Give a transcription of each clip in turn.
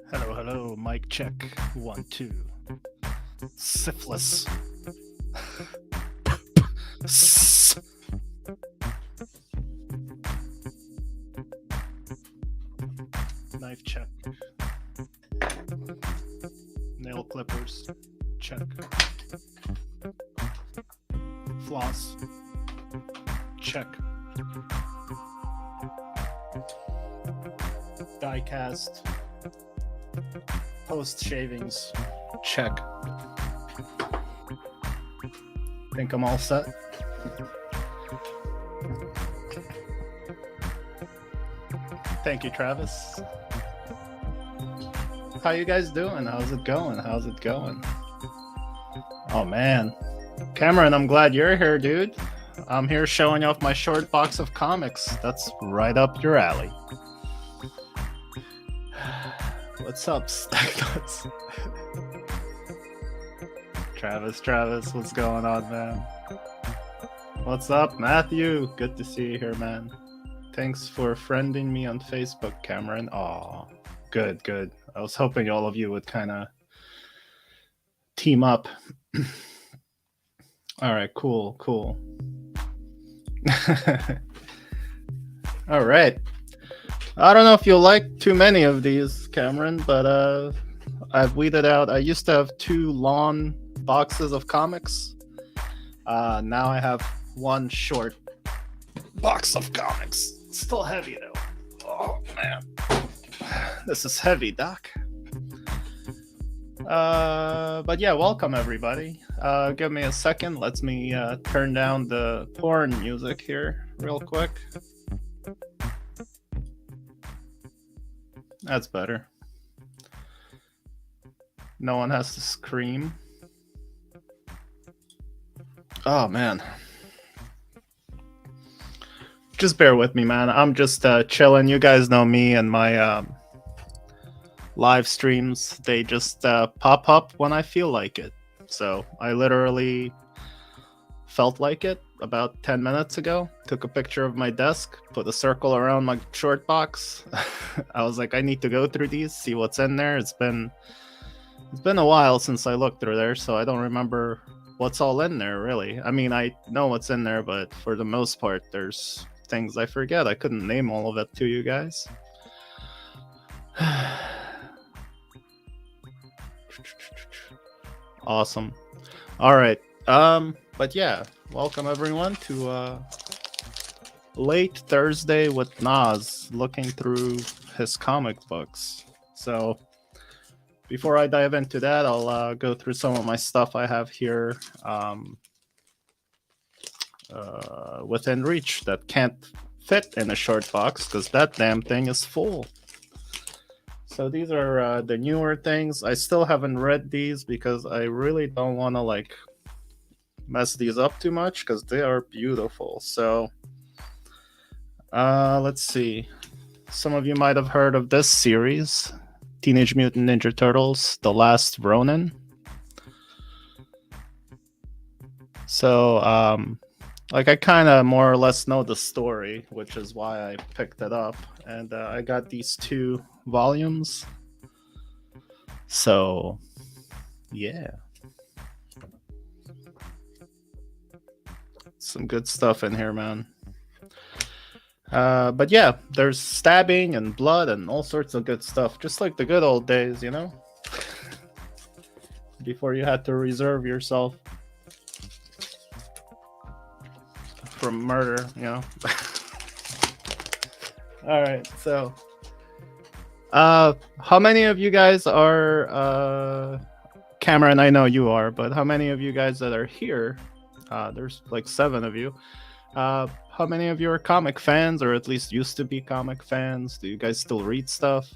Hello, hello, mic check. 1, 2. Syphilis. Knife check. Nail clippers. Check. Floss. Check. Die cast. Post shavings. Check. Think I'm all set. Thank you, Travis. How you guys doing? How's it going? Oh man. Cameron, I'm glad you're here, dude. I'm here showing off my short box of comics. That's right up your alley. What's up, Stacknuts? Travis, what's going on, man? What's up, Matthew? Good to see you here, man. Thanks for friending me on Facebook, Cameron. Aw, good. I was hoping all of you would kind of team up. All right, cool. All right. I don't know if you'll like too many of these, Cameron, but I've weeded out. I used to have 2 long boxes of comics. Now I have 1 short box of comics. It's still heavy though. Oh man, this is heavy, Doc. But yeah, welcome everybody. Give me a second. Let me turn down the porn music here real quick. That's better. No one has to scream. Oh man. Just bear with me, man. I'm just chilling. You guys know me and my live streams. They just pop up when I feel like it. So I literally felt like it about 10 minutes ago. Took a picture of my desk, put a circle around my short box. I was like, I need to go through these, see what's in there. It's been a while since I looked through there, so I don't remember what's all in there, really. I mean, I know what's in there, but for the most part, there's things I forget. I couldn't name all of it to you guys. Awesome. All right. But yeah, welcome everyone to late Thursday with Nas, looking through his comic books. So before I dive into that, I'll go through some of my stuff I have here within reach that can't fit in a short box because that damn thing is full. So these are the newer things. I still haven't read these because I really don't want to like mess these up too much because they are beautiful. So let's see. Some of you might have heard of this series, Teenage Mutant Ninja Turtles: The Last Ronin. So like I kind of more or less know the story, which is why I picked it up, and I got these 2 volumes. So yeah, some good stuff in here, man. But yeah, there's stabbing and blood and all sorts of good stuff, just like the good old days, you know, before you had to reserve yourself from murder, you know. All right, so how many of you guys are Cameron, I know you are, but how many of you guys that are here? There's like 7 of you. How many of you are comic fans, or at least used to be comic fans? Do you guys still read stuff?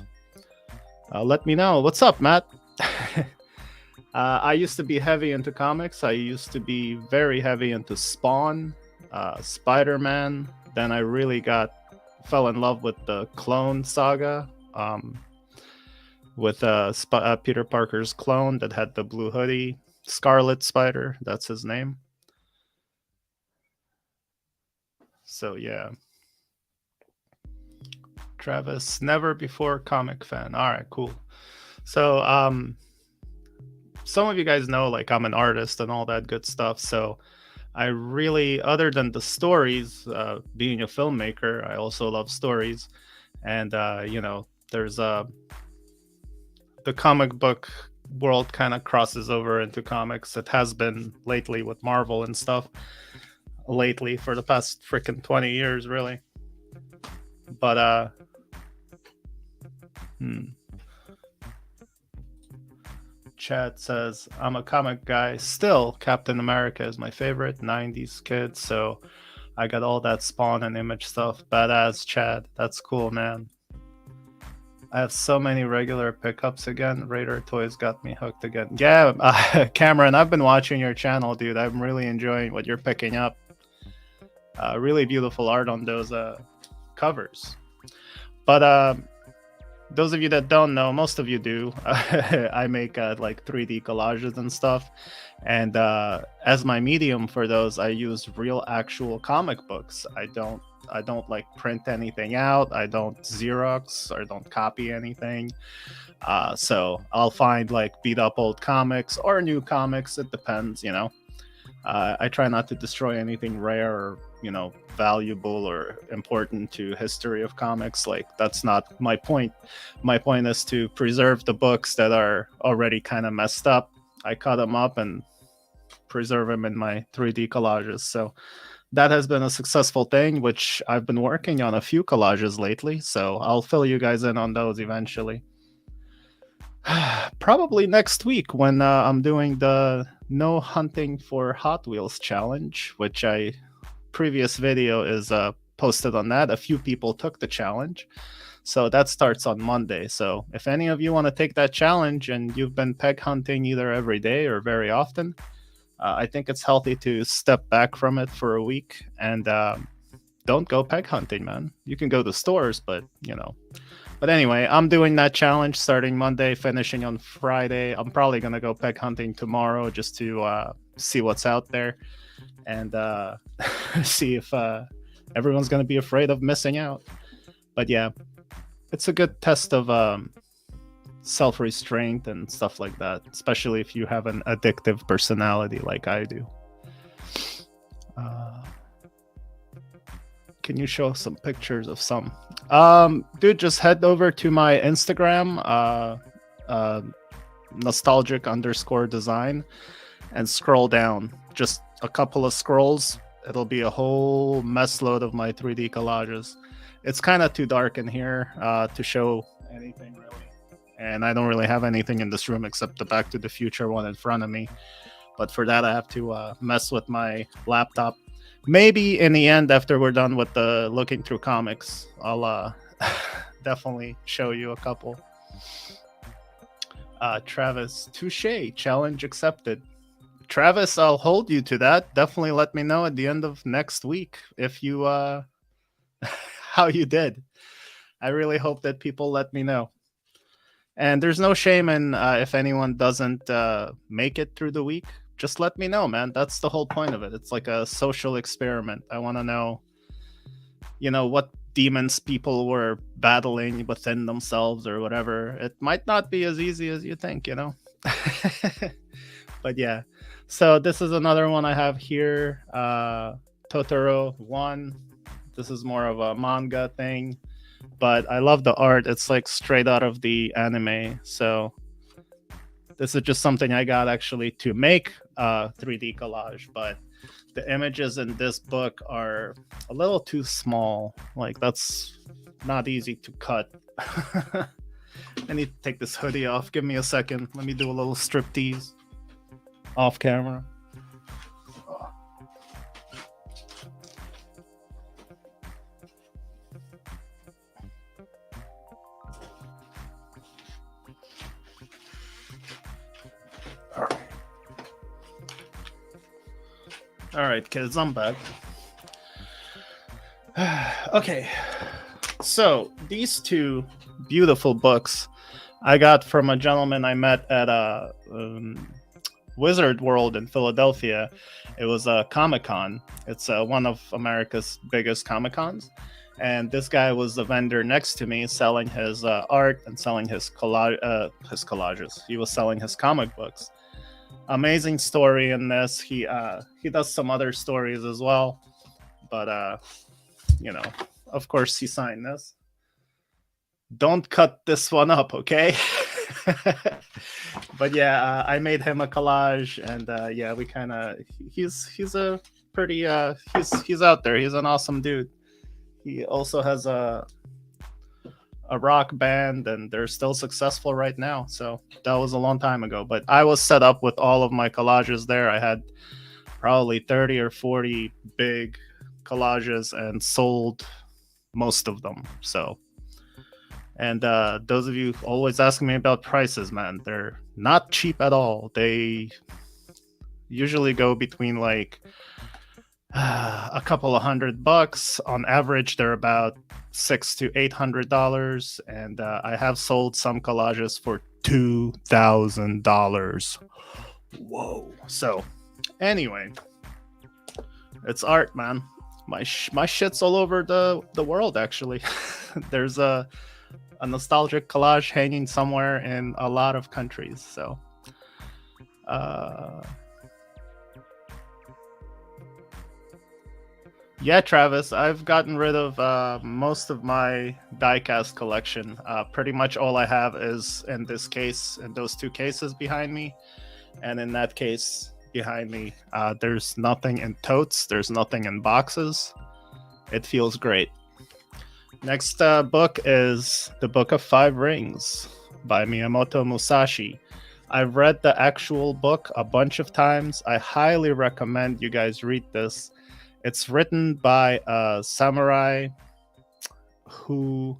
Let me know. What's up, Matt? I used to be heavy into comics. I used to be very heavy into Spawn, Spider-Man. Then I really fell in love with the Clone Saga, with Peter Parker's clone that had the blue hoodie, Scarlet Spider. That's his name. So yeah. Travis, never before comic fan. All right, cool. So some of you guys know, like, I'm an artist and all that good stuff. So I really, other than the stories, being a filmmaker, I also love stories. And there's the comic book world kind of crosses over into comics. It has been lately with Marvel and stuff. Lately, for the past freaking 20 years, really. But Chad says, I'm a comic guy. Still, Captain America is my favorite 90s kid. So I got all that Spawn and Image stuff. Badass, Chad. That's cool, man. I have so many regular pickups again. Raider Toys got me hooked again. Yeah, Cameron, I've been watching your channel, dude. I'm really enjoying what you're picking up. Really beautiful art on those covers. But those of you that don't know, most of you do, I make like 3D collages and stuff. And as my medium for those, I use real actual comic books. I don't like print anything out. I don't Xerox or don't copy anything. So I'll find like beat up old comics or new comics. It depends, you know. I try not to destroy anything rare or, you know, valuable or important to history of comics. Like, that's not my point. My point is to preserve the books that are already kind of messed up. I cut them up and preserve them in my 3D collages. So that has been a successful thing, which I've been working on a few collages lately. So I'll fill you guys in on those eventually. Probably next week when I'm doing the No Hunting for Hot Wheels challenge, which previous video is posted on that. A few people took the challenge, so that starts on Monday. So if any of you want to take that challenge and you've been peg hunting either every day or very often, I think it's healthy to step back from it for a week and don't go peg hunting, man. You can go to stores, but you know. But anyway, I'm doing that challenge starting Monday, finishing on Friday. I'm probably going to go peg hunting tomorrow just to see what's out there and see if everyone's going to be afraid of missing out. But yeah, it's a good test of self-restraint and stuff like that, especially if you have an addictive personality like I do. Can you show some pictures of some? Dude, just head over to my Instagram, nostalgic_design, and scroll down. Just a couple of scrolls. It'll be a whole mess load of my 3D collages. It's kind of too dark in here to show anything really. And I don't really have anything in this room except the Back to the Future one in front of me. But for that, I have to mess with my laptop. Maybe in the end, after we're done with the looking through comics, I'll definitely show you a couple. Travis, touche, challenge accepted. Travis, I'll hold you to that. Definitely let me know at the end of next week if you how you did. I really hope that people let me know. And there's no shame in if anyone doesn't make it through the week. Just let me know, man. That's the whole point of it. It's like a social experiment. I want to know, you know, what demons people were battling within themselves or whatever. It might not be as easy as you think, you know. But yeah. So this is another one I have here. Totoro 1. This is more of a manga thing. But I love the art. It's like straight out of the anime. So this is just something I got actually to make a 3D collage. But the images in this book are a little too small. Like, that's not easy to cut. I need to take this hoodie off. Give me a second. Let me do a little striptease. off camera. All right, kids, I'm back. Okay, so these two beautiful books I got from a gentleman I met at a Wizard World in Philadelphia. It was a Comic Con. It's one of America's biggest Comic Cons. And this guy was the vendor next to me selling his art and selling his collages. He was selling his comic books. Amazing story in this. He does some other stories as well, but you know, of course, he signed this. Don't cut this one up, okay? But yeah, I made him a collage, and yeah, we kind of he's a pretty he's out there. He's an awesome dude. He also has a rock band, and they're still successful right now. So that was a long time ago. But I was set up with all of my collages there. I had probably 30 or 40 big collages and sold most of them. So, and those of you always asking me about prices, man, they're not cheap at all. They usually go between like a couple of $100 on average. They're about $600 to $800, and I have sold some collages for $2,000. Whoa! So, anyway, it's art, man. My shit's all over the world. Actually, there's a nostalgic collage hanging somewhere in a lot of countries. So, yeah, Travis, I've gotten rid of most of my diecast collection. Pretty much all I have is in this case, in those two cases behind me, and in that case behind me. There's nothing in totes. There's nothing in boxes. It feels great. Next book is The Book of Five Rings by Miyamoto Musashi. I've read the actual book a bunch of times. I highly recommend you guys read this. It's written by a samurai who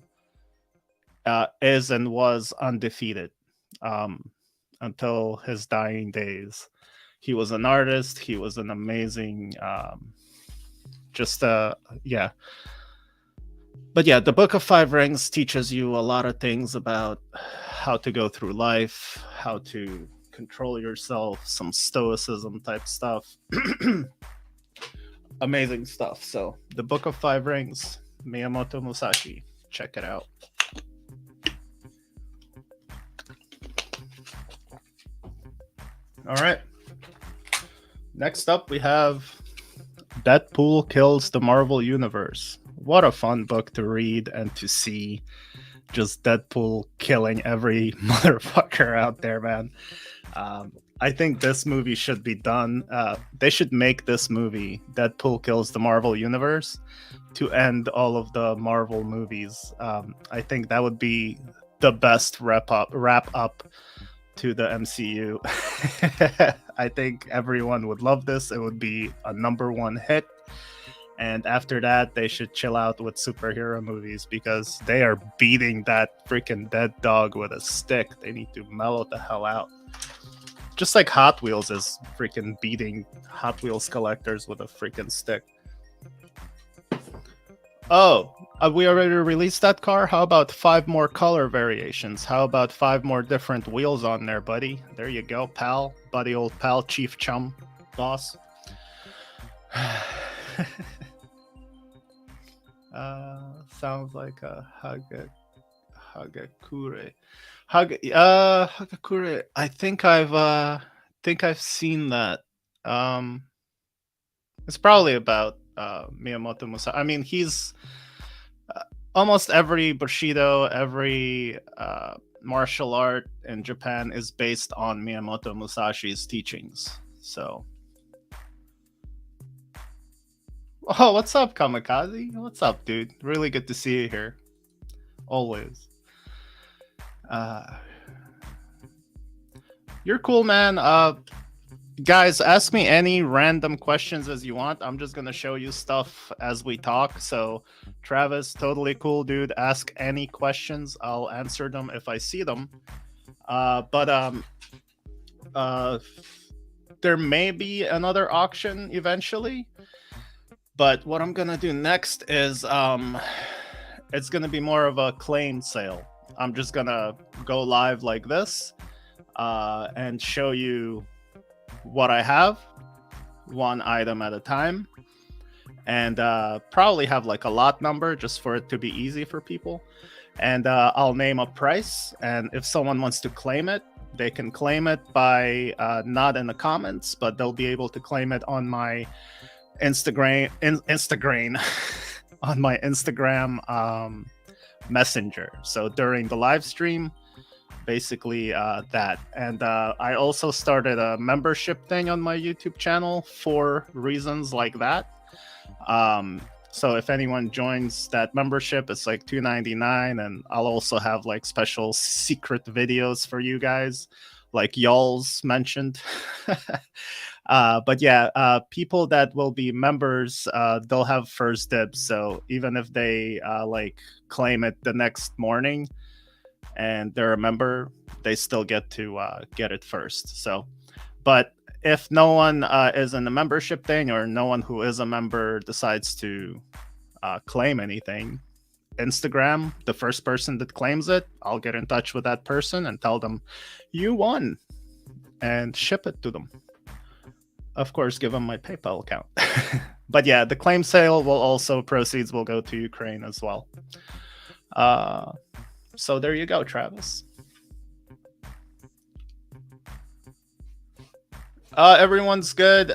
is and was undefeated until his dying days. He was an artist. He was an amazing, yeah. But yeah, the Book of Five Rings teaches you a lot of things about how to go through life, how to control yourself, some stoicism type stuff. Amazing stuff. So, The Book of Five Rings, Miyamoto Musashi. Check it out. All right. Next up, we have Deadpool Kills the Marvel Universe. What a fun book to read and to see. Just Deadpool killing every motherfucker out there, man. I think this movie should be done. They should make this movie, Deadpool Kills the Marvel Universe, to end all of the Marvel movies. I think that would be the best wrap up to the MCU. I think everyone would love this. It would be a #1 hit. And after that, they should chill out with superhero movies because they are beating that freaking dead dog with a stick. They need to mellow the hell out. Just like Hot Wheels is freaking beating Hot Wheels collectors with a freaking stick. Oh, we already released that car? How about 5 more color variations? How about 5 more different wheels on there, buddy? There you go, pal. Buddy, old pal, chief chum, boss. Sounds like a Hagakure. Hagakure. I think I've seen that. It's probably about Miyamoto Musashi. I mean, he's almost every Bushido, every martial art in Japan is based on Miyamoto Musashi's teachings. So, oh, what's up, Kamikaze? What's up, dude? Really good to see you here. Always. You're cool, man. Guys, ask me any random questions as you want. I'm just gonna show you stuff as we talk. So, Travis, totally cool, dude. Ask any questions. I'll answer them if I see them. But uh, there may be another auction eventually. But what I'm gonna do next is it's gonna be more of a claim sale. I'm just gonna go live like this and show you what I have, one item at a time, and probably have like a lot number just for it to be easy for people. And I'll name a price, and if someone wants to claim it, they can claim it by not in the comments, but they'll be able to claim it on my Instagram on my Instagram messenger. So during the live stream, basically that. And I also started a membership thing on my YouTube channel for reasons like that. So if anyone joins that membership, it's like $2.99, and I'll also have like special secret videos for you guys, like y'all's mentioned. But yeah, people that will be members, they'll have first dibs. So even if they like claim it the next morning and they're a member, they still get to get it first. So, but if no one is in the membership thing, or no one who is a member decides to claim anything, Instagram, the first person that claims it, I'll get in touch with that person and tell them you won and ship it to them. Of course, give them my PayPal account. But yeah, the claim sale will also, proceeds will go to Ukraine as well. So there you go, Travis. Everyone's good.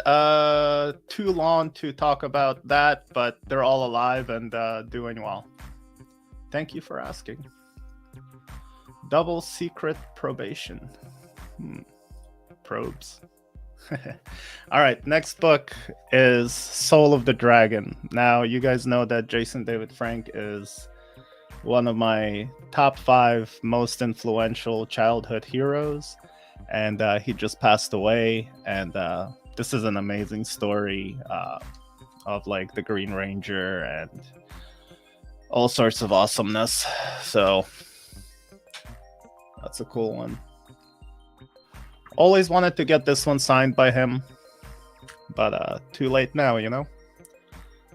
Too long to talk about that, but they're all alive and doing well. Thank you for asking. Double secret probation. Probes. All right, next book is Soul of the Dragon. Now, you guys know that Jason David Frank is one of my top 5 most influential childhood heroes, and he just passed away. And this is an amazing story of like the Green Ranger and all sorts of awesomeness. So that's a cool one. Always wanted to get this one signed by him, but too late now, you know?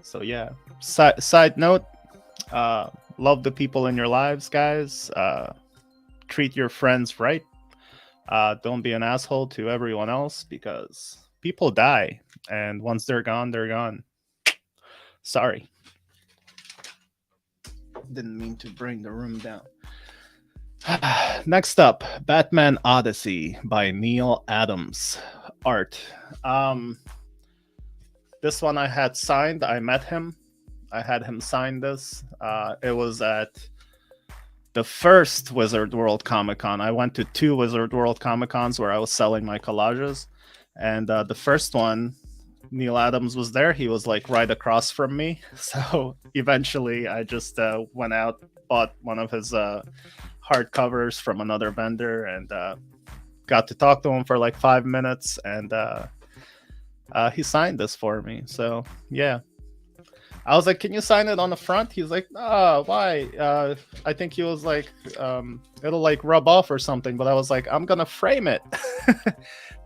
So yeah. Side note, love the people in your lives, guys. Treat your friends right. Don't be an asshole to everyone else, because people die, and once they're gone, they're gone. Sorry. Didn't mean to bring the room down. Next up, Batman Odyssey by Neil Adams. Art. This one I had signed. I met him. I had him sign this. It was at the first Wizard World Comic Con. I went to 2 Wizard World Comic Cons where I was selling my collages. And the first one, Neil Adams was there. He was like right across from me. So eventually I just went out, bought one of his hardcovers from another vendor, and got to talk to him for like 5 minutes, and he signed this for me. So yeah, I was like, can you sign it on the front? He's like, why? I think he was like, it'll like rub off or something. But I was like, I'm gonna frame it.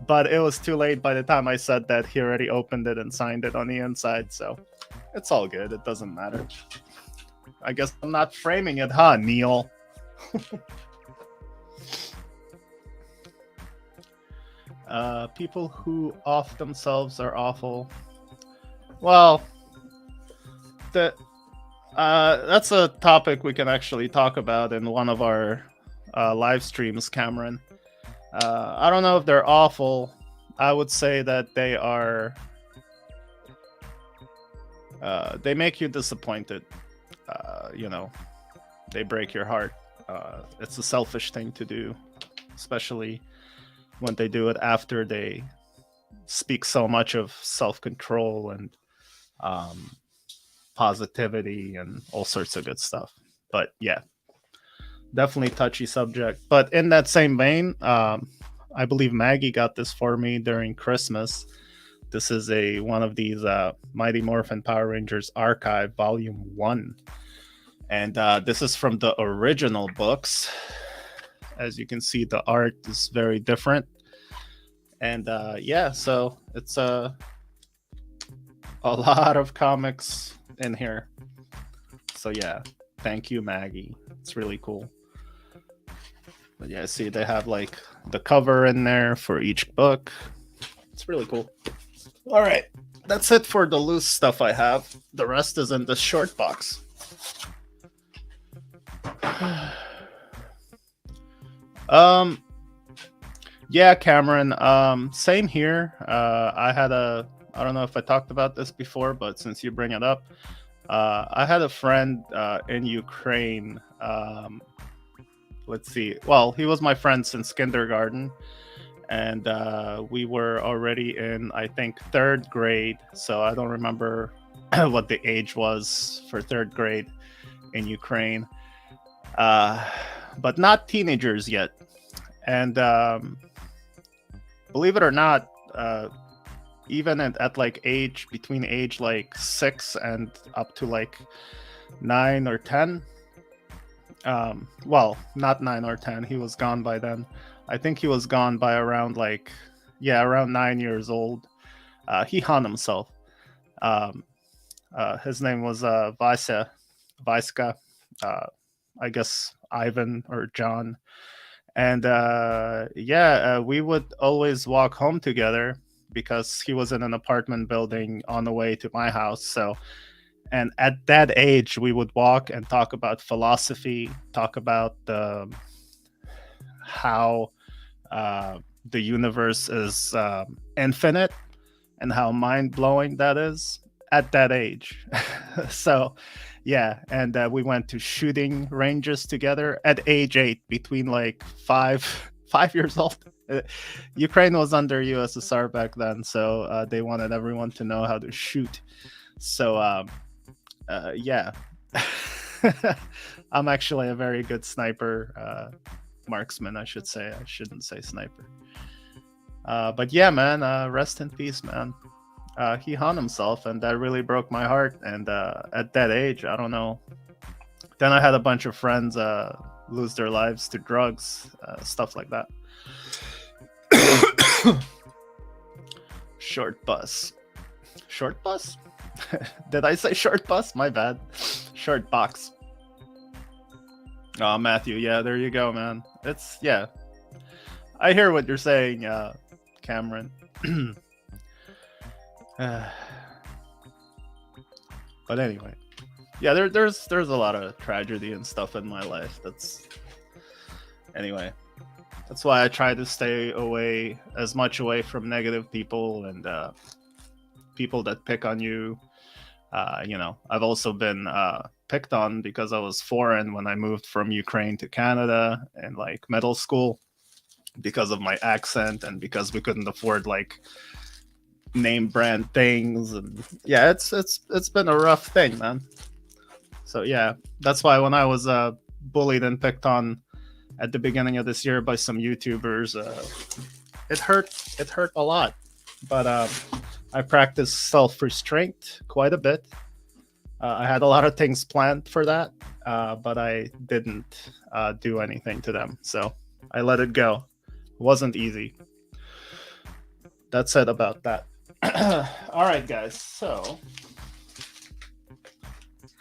But it was too late by the time I said that. He already opened it and signed it on the inside. So it's all good. It doesn't matter. I guess I'm not framing it, huh, Neil? People who off themselves are awful. Well, that's a topic we can actually talk about in one of our live streams, Cameron. I don't know if they're awful. I would say that they are. They make you disappointed. You know, they break your heart. It's a selfish thing to do, especially when they do it after they speak so much of self-control and positivity and all sorts of good stuff. But yeah, definitely touchy subject. But in that same vein, I believe Maggie got this for me during Christmas. This is a one of these Mighty Morphin Power Rangers Archive Volume 1. And this is from the original books. As you can see, the art is very different. And yeah, so it's a lot of comics in here. So yeah, thank you, Maggie. It's really cool. But yeah, see, they have like the cover in there for each book. It's really cool. All right, that's it for the loose stuff I have. The rest is in the short box. Yeah, Cameron. Same here. I don't know if I talked about this before, but since you bring it up, I had a friend in Ukraine. Let's see. Well, he was my friend since kindergarten, and we were already in, I think, third grade. So I don't remember what the age was for third grade in Ukraine, but not teenagers yet. And believe it or not, even at like age between age like 6 and up to like 9 or 10. Well, not 9 or 10. He was gone by then. I think he was gone by around like, yeah, around 9 years old. He hung himself. His name was Vaiska. I guess Ivan or John. And yeah, we would always walk home together because he was in an apartment building on the way to my house. So, and at that age, we would walk and talk about philosophy, talk about how the universe is infinite and how mind blowing that is at that age. So, yeah, and we went to shooting ranges together at age 8, between like 5 years old. Ukraine was under USSR back then, so they wanted everyone to know how to shoot. So, yeah, I'm actually a very good sniper, marksman, I should say. I shouldn't say sniper. But yeah, man, rest in peace, man. He hung himself, and that really broke my heart. And at that age, I don't know. Then I had a bunch of friends lose their lives to drugs, stuff like that. Short bus. Short bus? Did I say short bus? My bad. Short box. Oh, Matthew. Yeah, there you go, man. It's, yeah. I hear what you're saying, Cameron. But anyway, yeah, there's a lot of tragedy and stuff in my life. Anyway, that's why I try to stay away as much away from negative people and people that pick on you. You know, I've also been picked on because I was foreign when I moved from Ukraine to Canada in like middle school, because of my accent and because we couldn't afford like name brand things. And yeah, it's been a rough thing, man. So yeah, that's why when I was bullied and picked on at the beginning of this year by some YouTubers, it hurt a lot. But I practiced self-restraint quite a bit. I had a lot of things planned for that, but I didn't do anything to them, so I let it go. It wasn't easy. That's it about that. All right, guys. So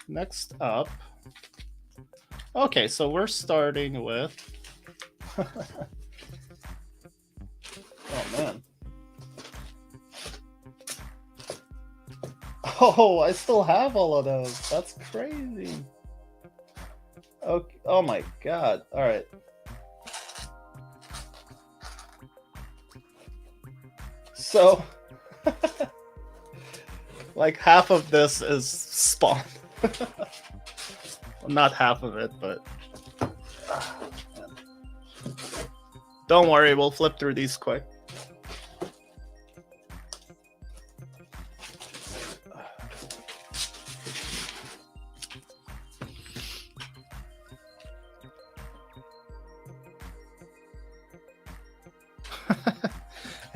next up, okay, so we're starting with. Oh man. Oh, I still have all of those. That's crazy. Okay. Oh my god. All right. So, like half of this is Spawn. Well, not half of it, but don't worry, we'll flip through these quick.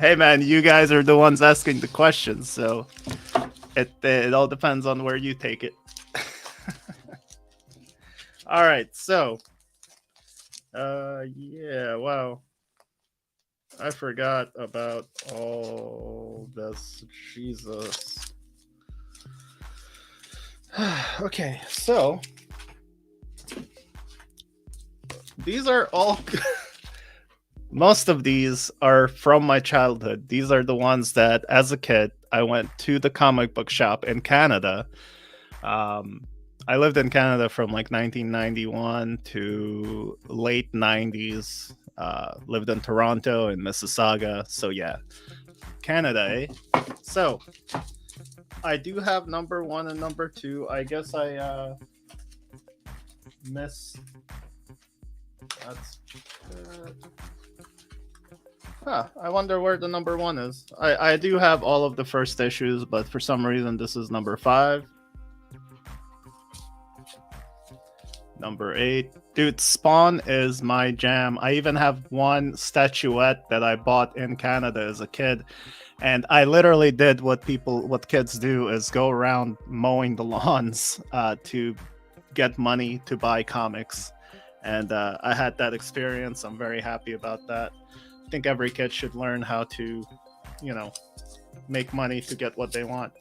Hey man, you guys are the ones asking the questions, so it all depends on where you take it. All right, so yeah, wow. I forgot about all this. Jesus. Okay, so these are all most of these are from my childhood. These are the ones that as a kid I went to the comic book shop in Canada. Um I lived in Canada from like 1991 to late 90s. Lived in Toronto and Mississauga. So yeah, Canada, eh? So I do have number one and number two. I guess I miss. That's. I wonder where the number one is. I do have all of the first issues, but for some reason this is number five. Number eight. Dude, Spawn is my jam. I even have one statuette that I bought in Canada as a kid. And I literally did what kids do is go around mowing the lawns to get money to buy comics. And I had that experience. I'm very happy about that. I think every kid should learn how to, make money to get what they want.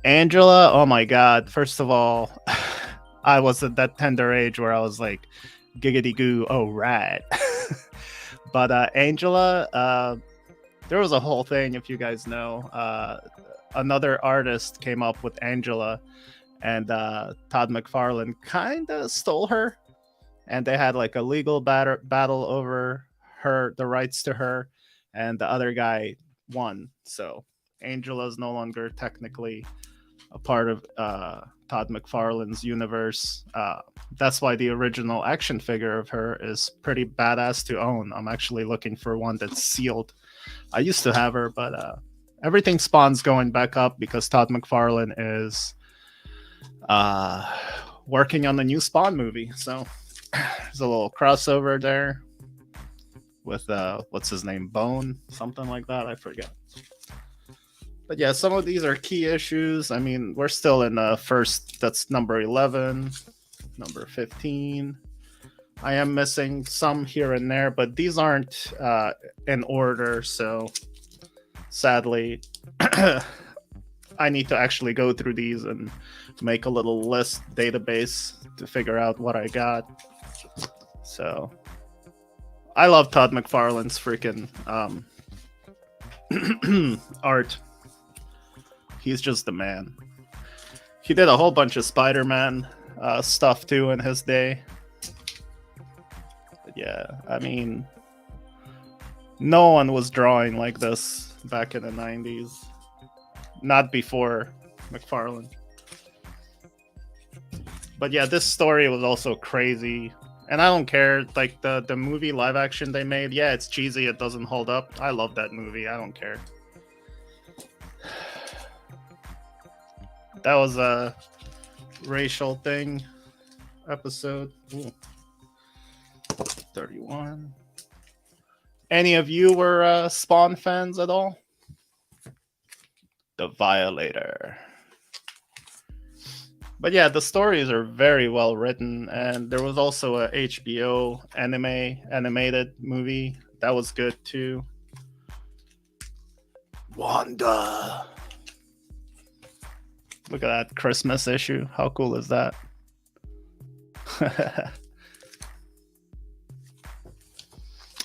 Angela, oh my God. First of all, I was at that tender age where I was like, giggity goo, oh, right. But Angela, there was a whole thing, if you guys know. Another artist came up with Angela, and Todd McFarlane kind of stole her. And they had like a legal battle over the rights to her, and the other guy won. So Angela's no longer technically a part of Todd McFarlane's universe. That's why the original action figure of her is pretty badass to own. I'm actually looking for one that's sealed. I used to have her, but everything Spawn's going back up because Todd McFarlane is working on the new Spawn movie. So there's a little crossover there with what's his name, Bone, something like that. I forget. But yeah, some of these are key issues. I mean, we're still in first. That's number 11, number 15. I am missing some here and there, but these aren't in order. So sadly, I need to actually go through these and make a little list database to figure out what I got. So I love Todd McFarlane's freaking art. He's just the man. He did a whole bunch of Spider-Man stuff too in his day. But yeah, I mean, no one was drawing like this back in the 90s. Not before McFarlane. But yeah, this story was also crazy. And I don't care, like the movie live action they made, yeah, it's cheesy, it doesn't hold up. I love that movie, I don't care. That was a racial thing episode. Ooh. 31. Any of you were Spawn fans at all? The Violator. But yeah, the stories are very well written, and there was also a HBO animated movie that was good too. Wanda. Look at that Christmas issue. How cool is that?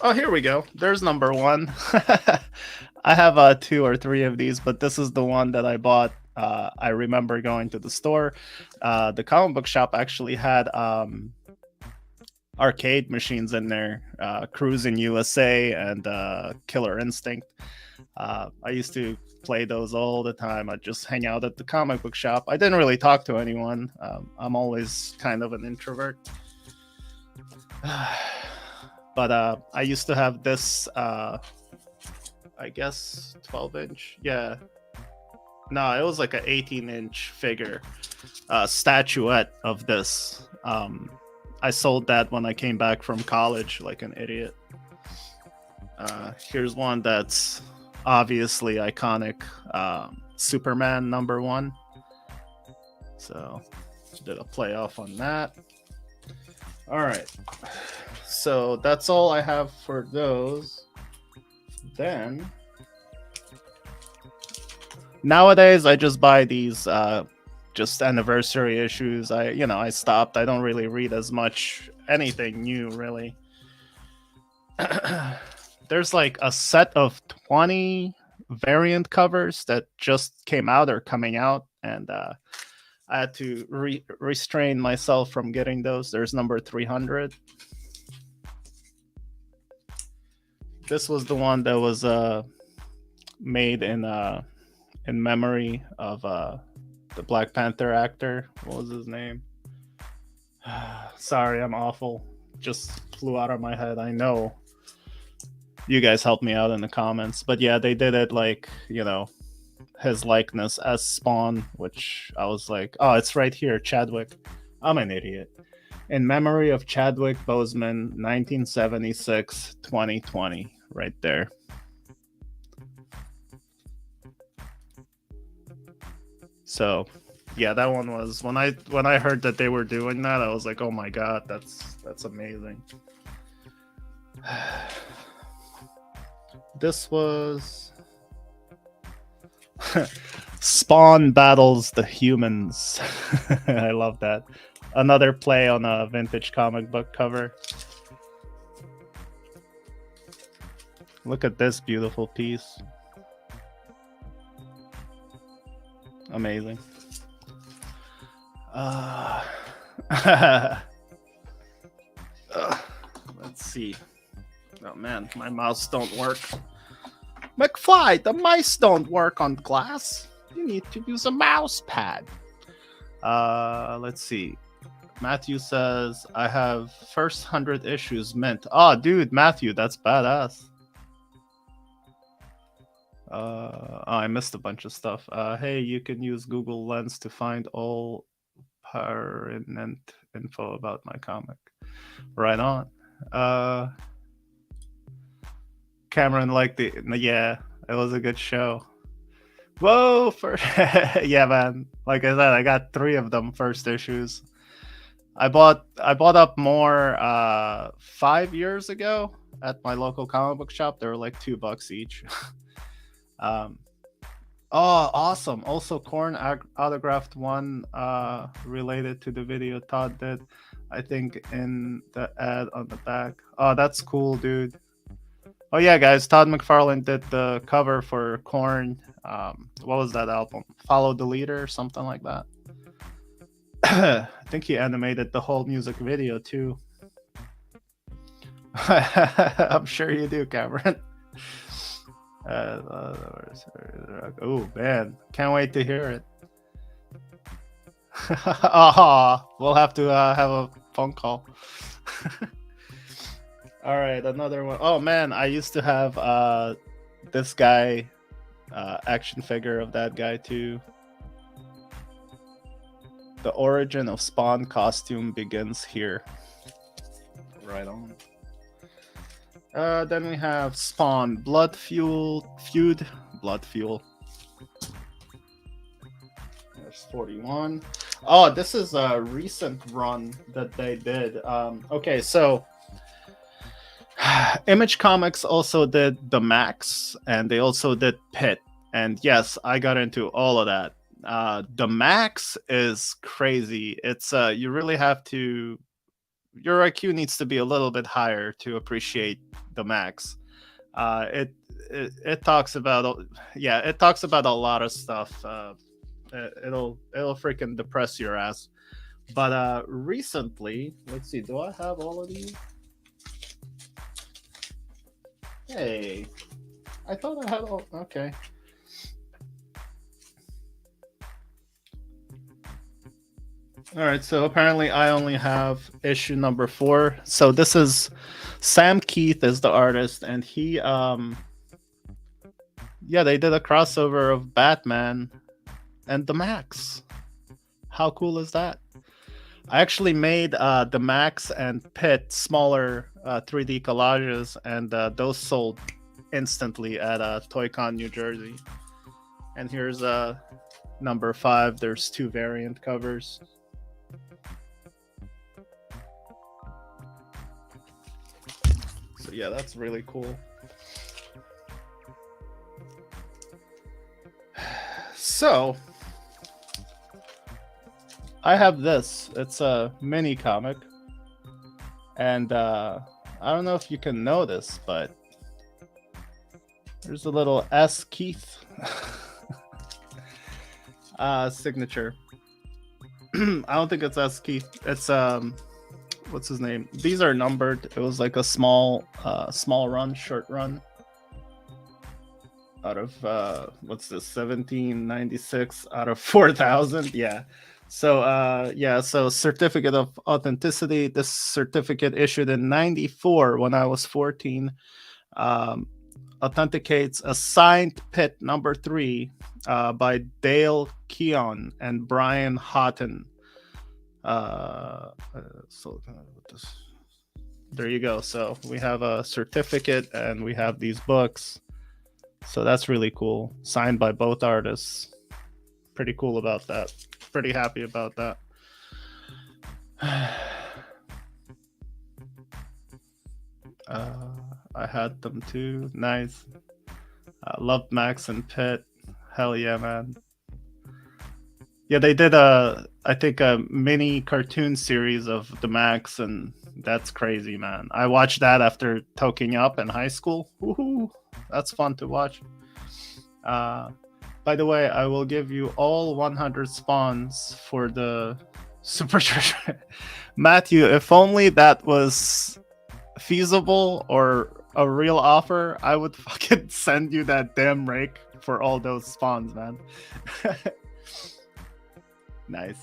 Oh, here we go. There's number one. I have 2 or 3 of these, but this is the one that I bought. I remember going to the store. The comic book shop actually had arcade machines in there, Cruising USA and Killer Instinct. I used to play those all the time. I'd just hang out at the comic book shop. I didn't really talk to anyone. I'm always kind of an introvert. But I used to have this, I guess, 12-inch. Yeah. No, it was like an 18-inch figure, statuette of this. I sold that when I came back from college like an idiot. Here's one that's obviously iconic Superman #1. So did a playoff on that. All right. So that's all I have for those. Then nowadays I just buy these just anniversary issues. I stopped. I don't really read as much anything new really. There's like a set of 20 variant covers that just came out or coming out, and I had to restrain myself from getting those. There's number 300. This was the one that was made in memory of the Black Panther actor. What was his name? Sorry, I'm awful. Just flew out of my head. I know. You guys helped me out in the comments. But yeah, they did it like, his likeness as Spawn, which I was like, oh, it's right here, Chadwick. I'm an idiot. In memory of Chadwick Boseman, 1976-2020, right there. So, yeah, that one was when I heard that they were doing that, I was like, oh my god, that's amazing. This was Spawn battles the humans. I love that. Another play on a vintage comic book cover. Look at this beautiful piece. Amazing. Let's see. Oh man, my mouse don't work. McFly, the mice don't work on glass. You need to use a mouse pad. Let's see. Matthew says, I have first 100 issues mint. Oh, dude, Matthew, that's badass. I missed a bunch of stuff. Hey, you can use Google Lens to find all pertinent info about my comic. Right on. Cameron liked it. Yeah, it was a good show. Whoa, yeah, man. Like I said, I got 3 of them first issues. I bought up more 5 years ago at my local comic book shop. They were like $2 each. Oh, awesome. Also, Korn autographed one related to the video Todd did, I think, in the ad on the back. Oh, that's cool, dude. Oh yeah, guys, Todd McFarlane did the cover for Korn. What was that album? Follow the Leader, something like that. I think he animated the whole music video too. I'm sure you do, Cameron. Oh man, can't wait to hear it. We'll have to have a phone call. All right, another one. Oh man, I used to have this guy action figure of that guy too. The origin of Spawn costume begins here. Right on. Then we have Spawn Blood Feud. Blood Fuel. There's 41. Oh, this is a recent run that they did. Okay, so Image Comics also did the Max, and they also did Pit. And yes, I got into all of that. The Max is crazy. It's you really have to. Your IQ needs to be a little bit higher to appreciate the Max. It talks about it talks about a lot of stuff. It'll freaking depress your ass. But recently, let's see. Do I have all of these? Hey, I thought I had all. Okay. All right, so apparently I only have issue number 4. So this is Sam Keith is the artist, and he they did a crossover of Batman and the Max. How cool is that? I actually made the Max and Pit smaller 3D collages, and those sold instantly at ToyCon New Jersey. And here's number 5. There's 2 variant covers. So yeah, that's really cool. So I have this. It's a mini comic, and I don't know if you can know this, but there's a little S. Keith signature. I don't think it's S. Keith. It's what's his name? These are numbered. It was like a small run, short run. Out of what's this, 1796 out of 4,000. Yeah. So so certificate of authenticity. This certificate issued in 94 when I was 14. Authenticates a signed Pit number 3 by Dale Keown and Brian Houghton. So there you go. So we have a certificate and we have these books. So that's really cool. Signed by both artists. Pretty cool about that. Pretty happy about that. I had them too. Nice. Loved Max and Pit. Hell yeah, man. Yeah, they did I think a mini cartoon series of the Max, and that's crazy, man. I watched that after toking up in high school. Woohoo! That's fun to watch. By the way, I will give you all 100 spawns for the Super Treasure. Matthew, if only that was feasible or a real offer, I would fucking send you that damn rake for all those spawns, man. Nice.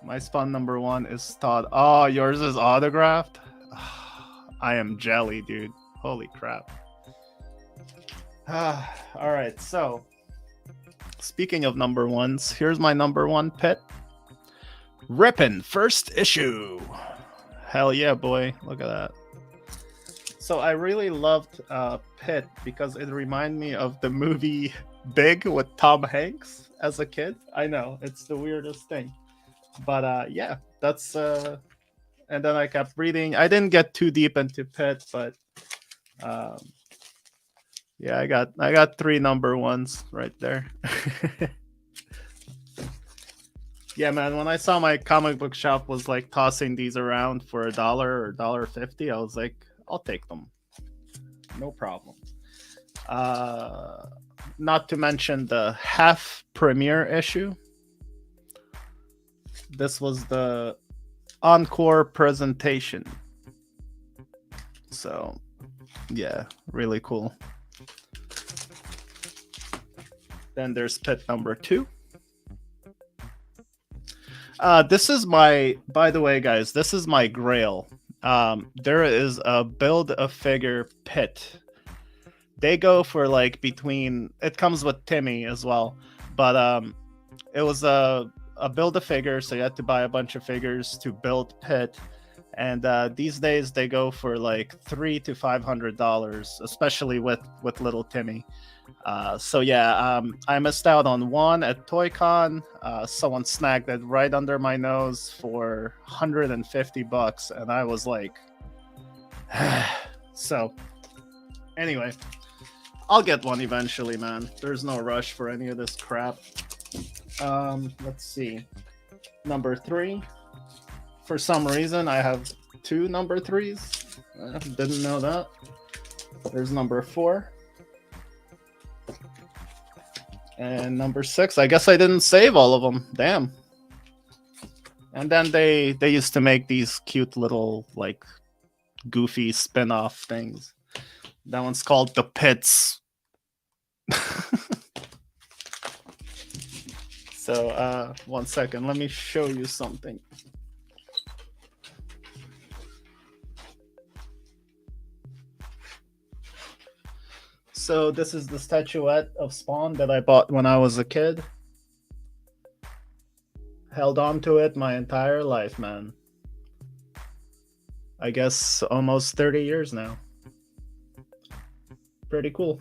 My spawn number 1 is Todd. Oh, yours is autographed? I am jelly, dude. Holy crap. All right, so speaking of number 1s, here's my number 1 Pit. Rippin' first issue. Hell yeah, boy. Look at that. So I really loved Pit because it reminded me of the movie Big with Tom Hanks as a kid. I know, it's the weirdest thing. But yeah, that's... and then I kept reading. I didn't get too deep into Pit, but... yeah, I got 3 number 1s right there. Yeah, man, when I saw my comic book shop was like tossing these around for $1 or $1.50, I was like, I'll take them. No problem. Not to mention the half premiere issue. This was the encore presentation. So, yeah, really cool. Then there's Pit number 2. This is my, by the way, guys, this is my grail. There is a Build-A-Figure Pit. They go for like between, it comes with Timmy as well, but it was a Build-A-Figure, so you had to buy a bunch of figures to build Pit. And these days they go for like $300 to $500, especially with little Timmy. So yeah, I missed out on one at ToyCon. Someone snagged it right under my nose for $150, and I was like, so anyway, I'll get one eventually, man. There's no rush for any of this crap. Let's see. Number 3. For some reason, I have 2 number 3s. Didn't know that. There's number 4. And number 6. I guess I didn't save all of them. Damn. And then they used to make these cute little, like, goofy spin-off things. That one's called The Pits. So, 1 second. Let me show you something. So this is the statuette of Spawn that I bought when I was a kid. Held on to it my entire life, man. I guess almost 30 years now. pretty cool.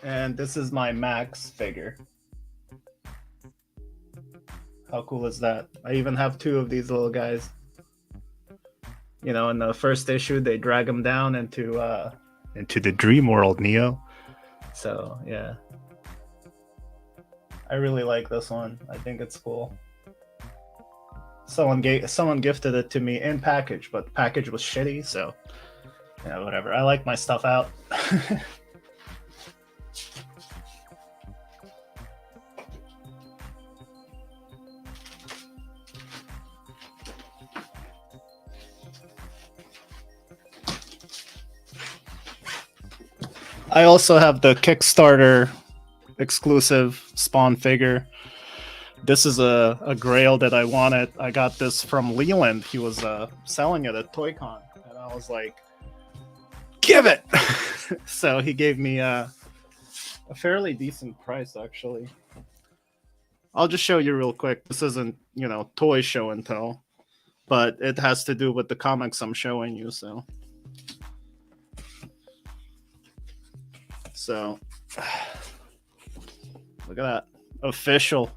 And this is my Max figure. How cool is that? I even have two of these little guys. You know, in the first issue, they drag him down into the dream world, Neo. So yeah, I really like this one. I think it's cool. Someone gifted it to me in package, but the package was shitty. So yeah, whatever. I like my stuff out. I also have the Kickstarter exclusive Spawn figure. This is a Grail that I wanted. I got this from Leland. He was selling it at ToyCon, and I was like, "Give it!" So he gave me a fairly decent price, actually. I'll just show you real quick. This isn't, you know, toy show and tell, but it has to do with the comics I'm showing you. So, look at that. Official.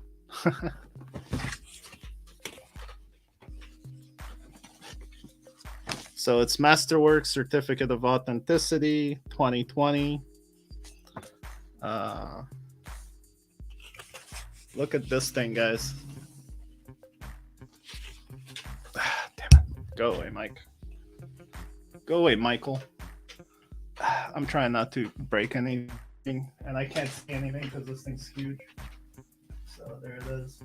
So it's Masterworks Certificate of Authenticity 2020. Look at this thing, guys. Damn it. Go away, Mike. Go away, Michael. I'm trying not to break anything, and I can't see anything because this thing's huge. So there it is.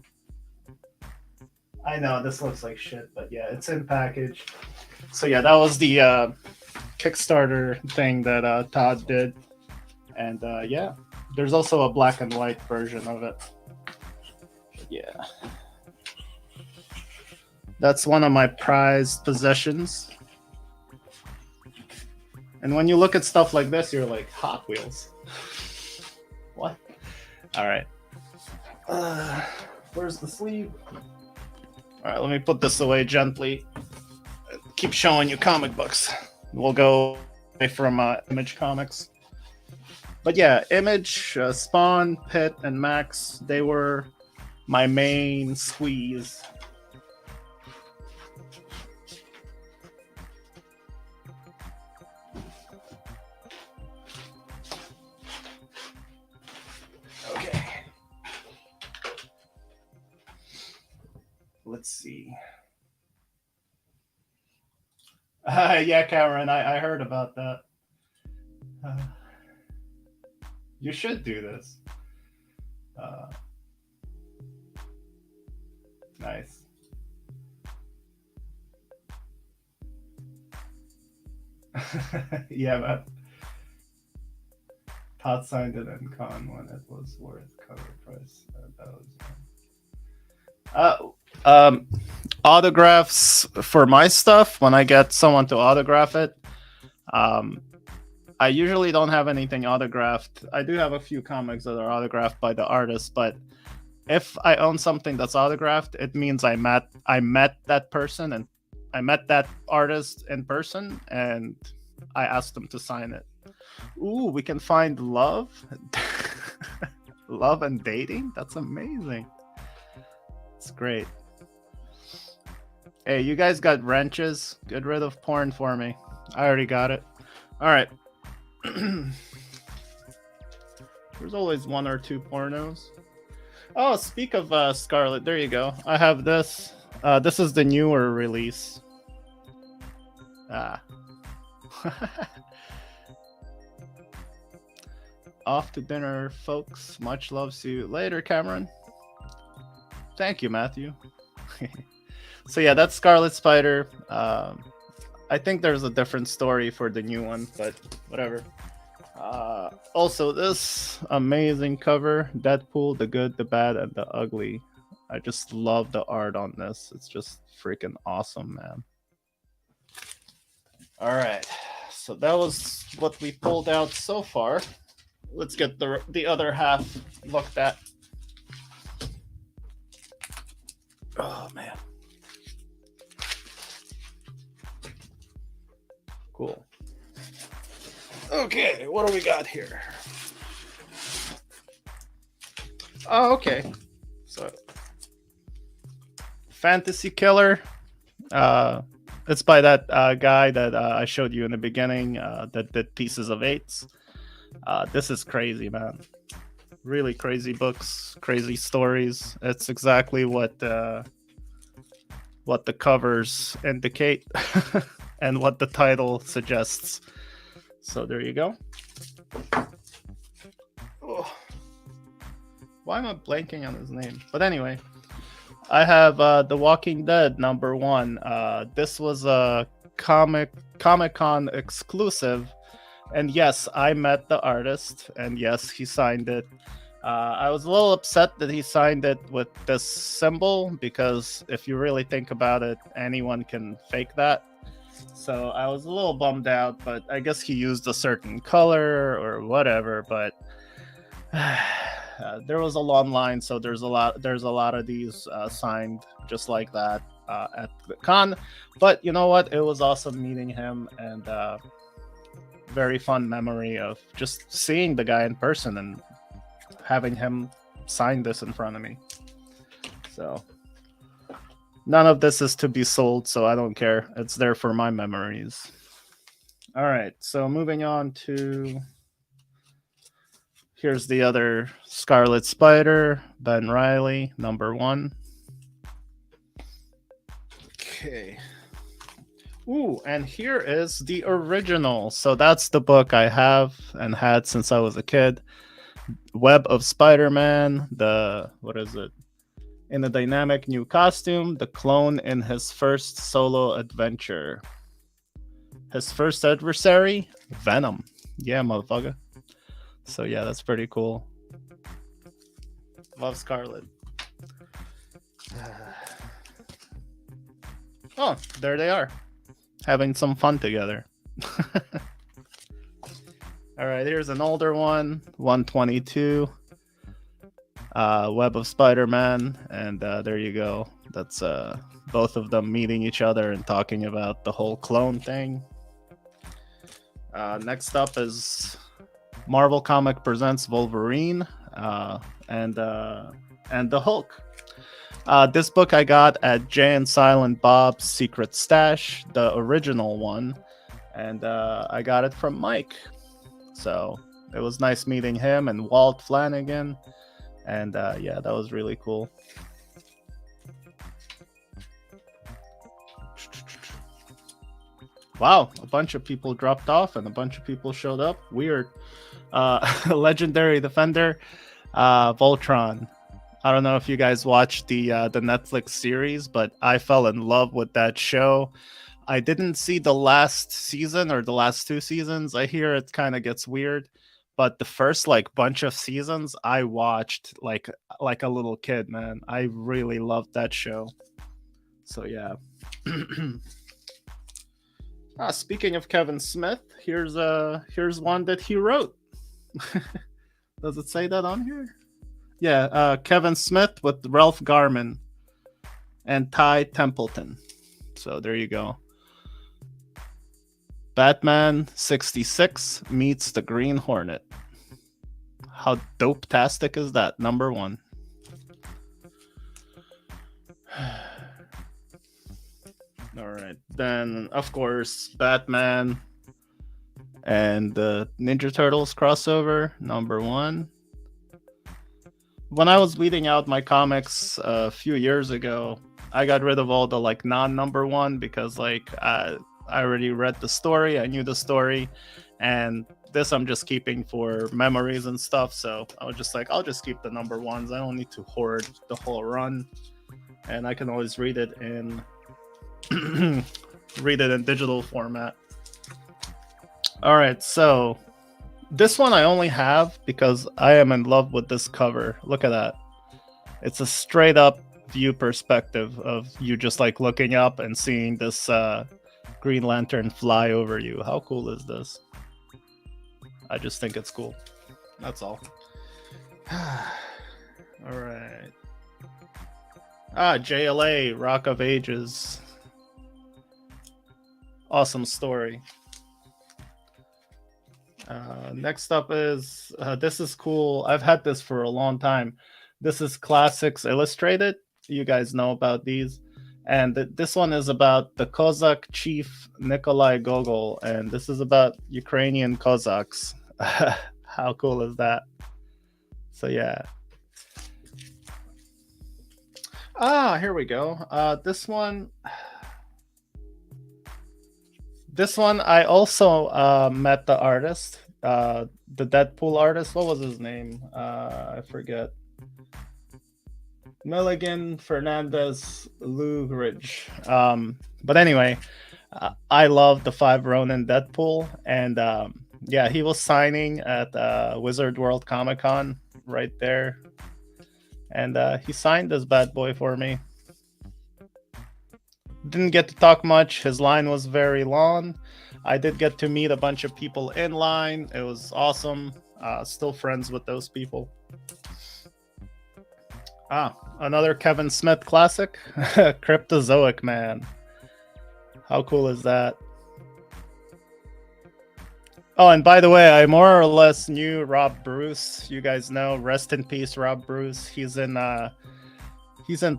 I know this looks like shit, but yeah, it's in package. So yeah, that was the Kickstarter thing that Todd did, and yeah, there's also a black and white version of it. Yeah, that's one of my prized possessions. And when you look at stuff like this, you're like, Hot Wheels. What? All right. Where's the sleeve? All right, let me put this away gently. Keep showing you comic books. We'll go away from Image Comics. But yeah, Image, Spawn, Pit, and Max, they were my main squeeze. Okay. Let's see. Yeah, Cameron, I heard about that. You should do this. Nice. Yeah, man. Todd signed it in con when it was worth cover price. That was autographs for my stuff. When I get someone to autograph it, I usually don't have anything autographed. I do have a few comics that are autographed by the artist, but if I own something that's autographed, it means I met that person and I met that artist in person, and I asked them to sign it. Ooh, we can find love, love and dating. That's amazing. It's great. Hey, you guys got wrenches? Get rid of porn for me. I already got it. All right. There's always one or two pornos. Oh, speak of Scarlet, there you go. I have this. This is the newer release. Off to dinner, folks. Much love to you. Later, Cameron. Thank you, Matthew. So yeah, that's Scarlet Spider. I think there's a different story for the new one, but whatever. Also, this amazing cover, Deadpool, the good, the bad, and the ugly. I just love the art on this. It's just freaking awesome, man. All right, so that was what we pulled out so far. Let's get the other half looked at. Cool. Okay, what do we got here? Oh, okay. So, Fantasy Killer. It's by that guy that I showed you in the beginning that did Pieces of Eights. This is crazy, man. Really crazy books, crazy stories. It's exactly what the covers indicate and what the title suggests. So there you go. Oh. Why am I blanking on his name? But anyway, I have The Walking Dead #1. This was a Comic-Con exclusive. And yes, I met the artist, and yes, he signed it. I was a little upset that he signed it with this symbol, because if you really think about it, anyone can fake that. So I was a little bummed out, but I guess he used a certain color or whatever. But there was a long line, so there's a lot of these signed just like that at the con. But you know what? It was awesome meeting him, and very fun memory of just seeing the guy in person and having him sign this in front of me. So none of this is to be sold, so I don't care. It's there for my memories. All right, so moving on to, here's the other Scarlet Spider, Ben Reilly, #1. Okay. Ooh, and here is the original. So that's the book I have and had since I was a kid. Web of Spider-Man, what is it? In a dynamic new costume, the clone in his first solo adventure. His first adversary, Venom. Yeah, motherfucker. So yeah, that's pretty cool. Love Scarlet. Oh, there they are. Having some fun together. All right, here's an older one, 122. Web of Spider-Man, and there you go. That's both of them meeting each other and talking about the whole clone thing. Next up is Marvel Comic presents Wolverine and the Hulk. This book I got at Jay and Silent Bob's Secret Stash, the original one, and I got it from Mike. So it was nice meeting him and Walt Flanagan, and yeah, that was really cool. Wow, a bunch of people dropped off and a bunch of people showed up. Weird. Legendary Defender, Voltron. I don't know if you guys watched the Netflix series, but I fell in love with that show. I didn't see the last season or the last 2 seasons. I hear it kind of gets weird, but the first bunch of seasons I watched like a little kid, man. I really loved that show. So yeah. Speaking of Kevin Smith, here's one that he wrote. Does it say that on here? Yeah, Kevin Smith with Ralph Garman and Ty Templeton. So there you go. Batman 66 meets the Green Hornet. How dope-tastic is that? #1. All right. Then, of course, Batman and the Ninja Turtles crossover, #1. When I was weeding out my comics a few years ago, I got rid of all the non-#1 because I already read the story, I knew the story, and this I'm just keeping for memories and stuff. So I was just I'll just keep the #1s. I don't need to hoard the whole run, and I can always read it in digital format. All right, so this one I only have because I am in love with this cover. Look at that. It's a straight up view perspective of you just looking up and seeing this Green Lantern fly over you. How cool is this? I just think it's cool. That's all. All right. JLA, Rock of Ages. Awesome story. Next up is this is cool. I've had this for a long time. This is Classics Illustrated. You guys know about these. And this one is about the Cossack chief Nikolai Gogol. And this is about Ukrainian Cossacks. How cool is that? So, yeah. Here we go. This one I also met the artist, the Deadpool artist. What was his name? I forget. Milligan Fernandez Lugridge. But anyway, I love the Five Ronin Deadpool, and yeah, he was signing at Wizard World Comic Con right there, and he signed this bad boy for me. Didn't get to talk much. His line was very long. I did get to meet a bunch of people in line. It was awesome. Still friends with those people. Another Kevin Smith classic, Cryptozoic Man. How cool is that? Oh, and by the way, I more or less knew Rob Bruce. You guys know, rest in peace, Rob Bruce. He's in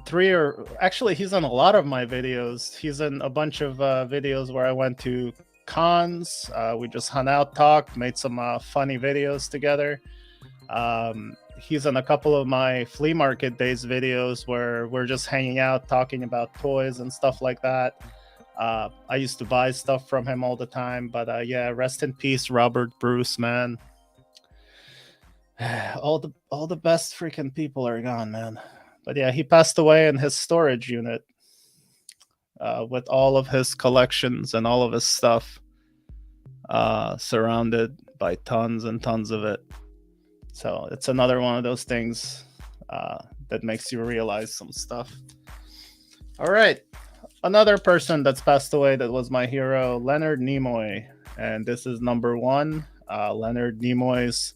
three, or actually he's in a lot of my videos. He's in a bunch of videos where I went to cons. We just hung out, talked, made some funny videos together. He's in a couple of my flea market days videos where we're just hanging out, talking about toys and stuff like that. I used to buy stuff from him all the time, but yeah, rest in peace, Robert Bruce, man. all the best freaking people are gone, man. But yeah, he passed away in his storage unit with all of his collections and all of his stuff, surrounded by tons and tons of it. So it's another one of those things that makes you realize some stuff. All right. Another person that's passed away that was my hero, Leonard Nimoy. And this is number one, Leonard Nimoy's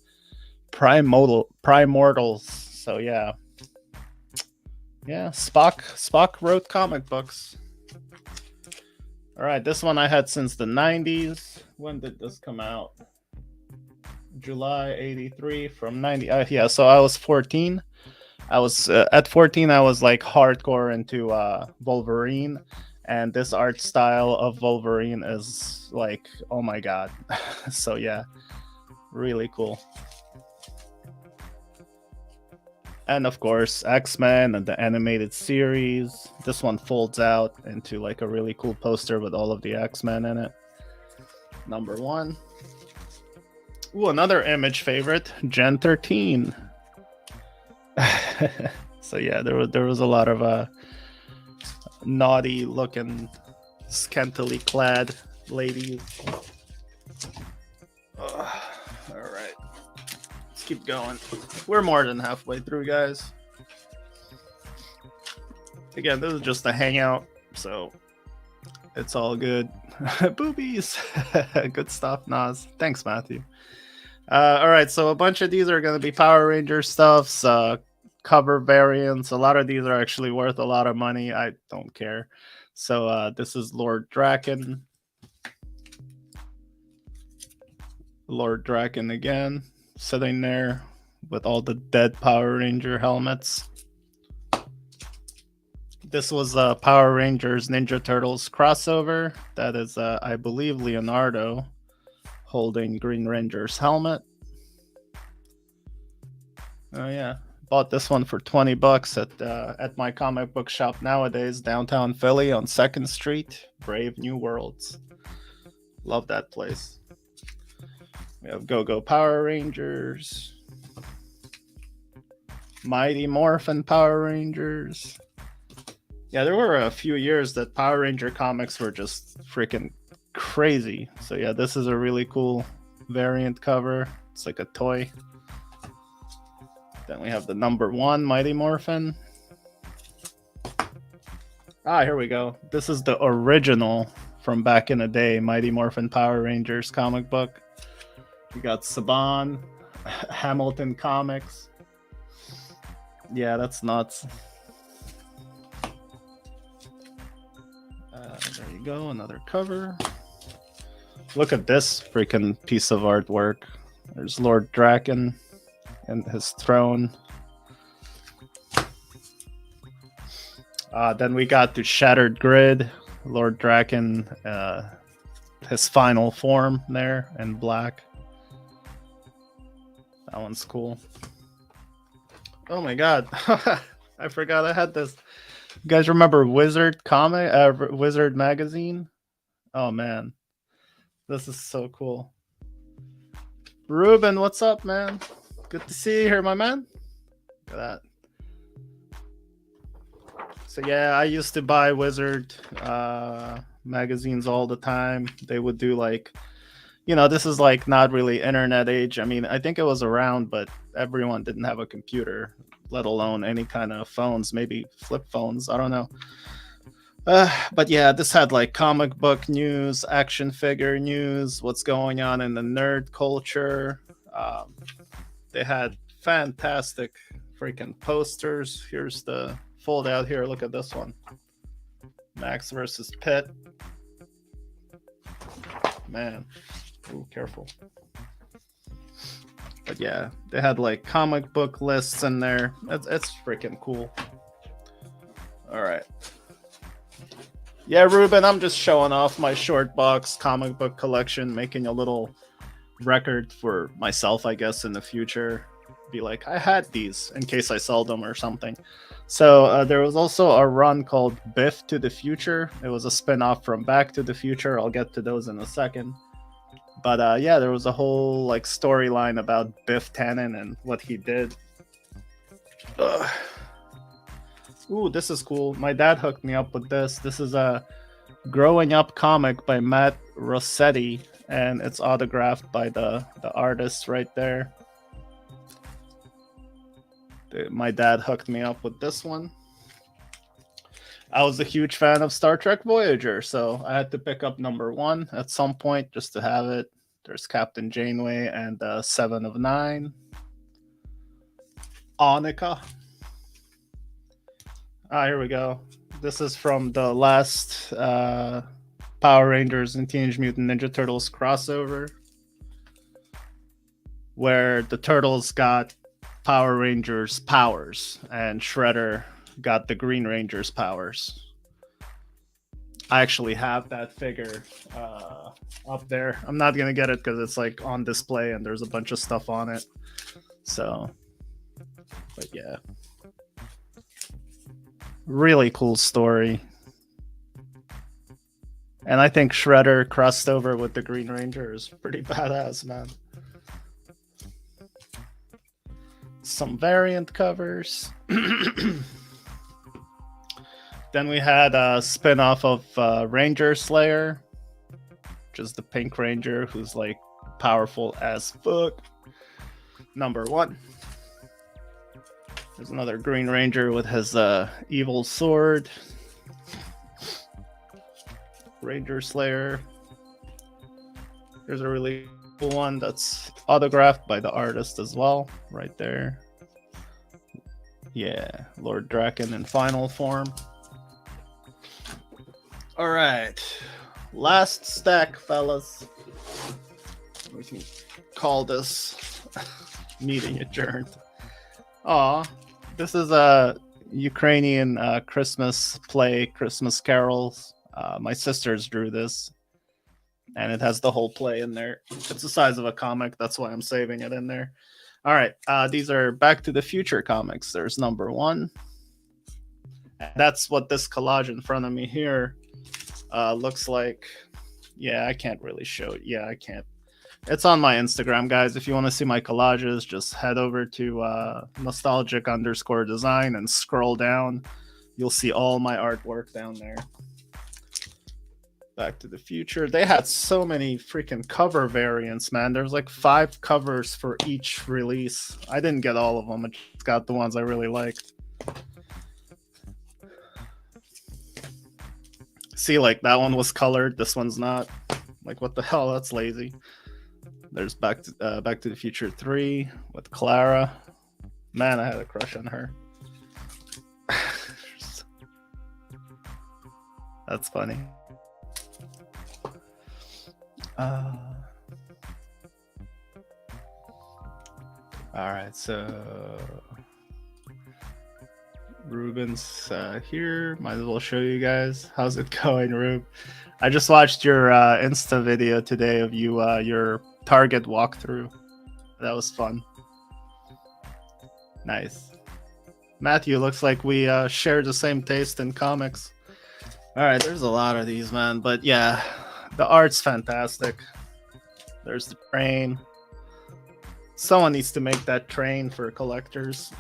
Primortals. So yeah. Yeah, Spock wrote comic books. All right, this one I had since the 90s. When did this come out? July 83 from 90. Yeah, so I was 14. I was at 14 I was like hardcore into Wolverine, and this art style of Wolverine is like, oh my god. So yeah, really cool. And of course, X-Men and the animated series. This one folds out into like a really cool poster with all of the X-Men in it. Number one. Ooh, another Image favorite, Gen 13. So yeah, there was a lot of naughty looking, scantily clad ladies. All right. Keep going. We're more than halfway through, guys. Again, this is just a hangout, so it's all good. Boobies. Good stuff, Nas. Thanks, Matthew. All right, so a bunch of these are going to be Power Ranger stuffs, cover variants. A lot of these are actually worth a lot of money. I don't care. So this is Lord Draken. Lord Draken again, sitting there with all the dead Power Ranger helmets. This was Power Rangers Ninja Turtles crossover. That is, I believe, Leonardo holding Green Ranger's helmet. Oh yeah, bought this one for $20 at my comic book shop nowadays, downtown Philly on 2nd Street, Brave New Worlds. Love that place. We have Go-Go Power Rangers, Mighty Morphin Power Rangers. Yeah, there were a few years that Power Ranger comics were just freaking crazy. So yeah, this is a really cool variant cover. It's like a toy. Then we have the number one Mighty Morphin. Here we go. This is the original from back in the day, Mighty Morphin Power Rangers comic book. We got Saban, Hamilton Comics. Yeah, that's nuts. There you go, another cover. Look at this freaking piece of artwork. There's Lord Draken and his throne. Then we got the Shattered Grid, Lord Draken, his final form there in black. That one's cool. Oh my god. I forgot I had this. You guys remember Wizard Wizard magazine? Oh man. This is so cool. Ruben, what's up, man? Good to see you here, my man. Look at that. So yeah, I used to buy Wizard magazines all the time. They would do like, this is like not really internet age. I mean, I think it was around, but everyone didn't have a computer, let alone any kind of phones, maybe flip phones. I don't know. But yeah, this had like comic book news, action figure news, what's going on in the nerd culture. They had fantastic freaking posters. Here's the fold out here. Look at this one. Max versus Pitt. Man. Ooh, careful. But yeah, they had like comic book lists in there. It's freaking cool. All right. Yeah, Ruben, I'm just showing off my short box comic book collection, making a little record for myself, I guess, in the future. Be like, I had these in case I sell them or something. So there was also a run called Biff to the Future. It was a spin-off from Back to the Future. I'll get to those in a second. But yeah, there was a whole like storyline about Biff Tannen and what he did. Ugh. Ooh, this is cool. My dad hooked me up with this. This is a Growing Up comic by Matt Rossetti, and it's autographed by the artist right there. My dad hooked me up with this one. I was a huge fan of Star Trek Voyager, so I had to pick up #1 at some point just to have it. There's Captain Janeway and 7 of 9. Annika. Here we go. This is from the last Power Rangers and Teenage Mutant Ninja Turtles crossover, where the Turtles got Power Rangers powers and Shredder got the Green Ranger's powers. I actually have that figure up there. I'm not gonna get it because it's like on display and there's a bunch of stuff on it. So, but yeah, really cool story. And I think Shredder crossed over with the Green Ranger is pretty badass, man. Some variant covers. Then we had a spin-off of Ranger Slayer, which is the Pink Ranger, who's like powerful as fuck. #1. There's another Green Ranger with his evil sword. Ranger Slayer. Here's a really cool one that's autographed by the artist as well, right there. Yeah, Lord Draken in final form. All right, last stack, fellas. We can call this meeting adjourned. Aw, this is a Ukrainian Christmas play, Christmas carols. My sisters drew this, and it has the whole play in there. It's the size of a comic, that's why I'm saving it in there. All right, these are Back to the Future comics. There's #1. That's what this collage in front of me here looks like. Yeah, I can't really show it. Yeah, I can't. It's on my Instagram, guys. If you want to see my collages, just head over to nostalgic_design and scroll down. You'll see all my artwork down there. Back to the Future. They had so many freaking cover variants, man. There's like 5 covers for each release. I didn't get all of them. I just got the ones I really liked. See, like that one was colored. This one's not. Like, what the hell? That's lazy. There's Back to the Future 3 with Clara. Man, I had a crush on her. That's funny. Uh, all right, so Ruben's here. Might as well show you guys. How's it going, Rube? I just watched your Insta video today of you your Target walkthrough. That was fun. Nice. Matthew, looks like we share the same taste in comics. All right, there's a lot of these, man. But yeah, the art's fantastic. There's the train. Someone needs to make that train for collectors.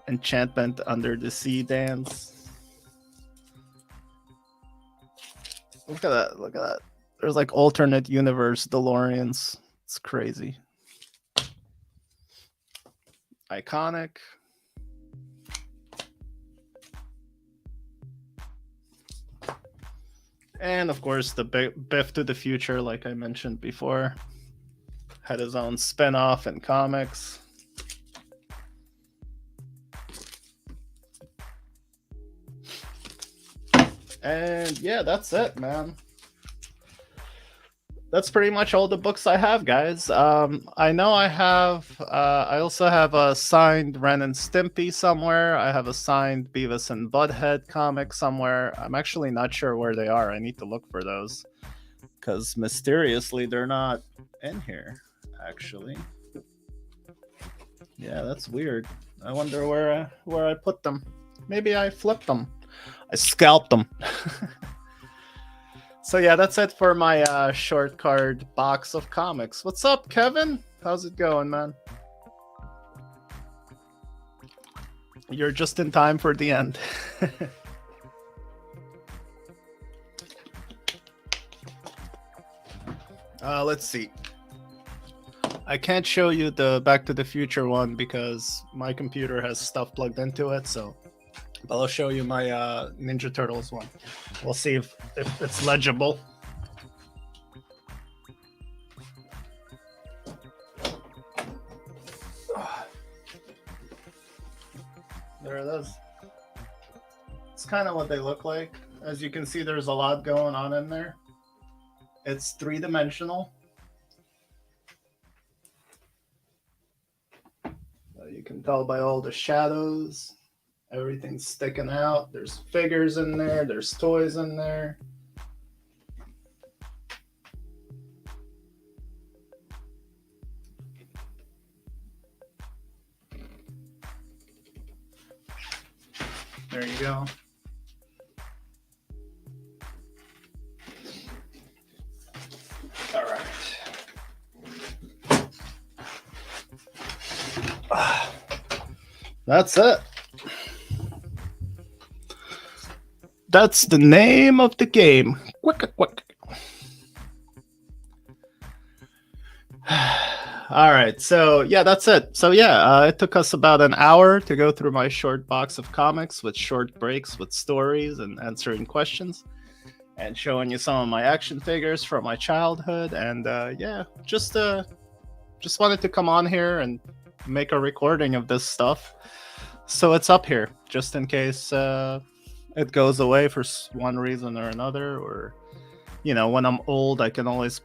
Enchantment Under the Sea dance. Look at that. Look at that. There's like alternate universe DeLoreans. It's crazy. Iconic. And of course, the Biff to the Future, like I mentioned before, had his own spin-off in comics. And yeah, that's it, man. That's pretty much all the books I have, guys. I know I have. I also have a signed Ren and Stimpy somewhere. I have a signed Beavis and Butthead comic somewhere. I'm actually not sure where they are. I need to look for those because mysteriously they're not in here. Actually, yeah, that's weird. I wonder where I put them. Maybe I flipped them. I scalped them. So yeah, that's it for my short card box of comics. What's up, Kevin? How's it going, man? You're just in time for the end. Let's see. I can't show you the Back to the Future one because my computer has stuff plugged into it, so but I'll show you my Ninja Turtles one. We'll see if it's legible. There it is. It's kind of what they look like. As you can see, there's a lot going on in there. It's three-dimensional. You can tell by all the shadows. Everything's sticking out. There's figures in there. There's toys in there. There you go. All right. That's it. That's the name of the game. Quick, quick. All right, so yeah, that's it. So yeah, it took us about an hour to go through my short box of comics with short breaks, with stories and answering questions, and showing you some of my action figures from my childhood. And yeah, just wanted to come on here and make a recording of this stuff, so it's up here just in case it goes away for one reason or another, or you know, when I'm old, I can always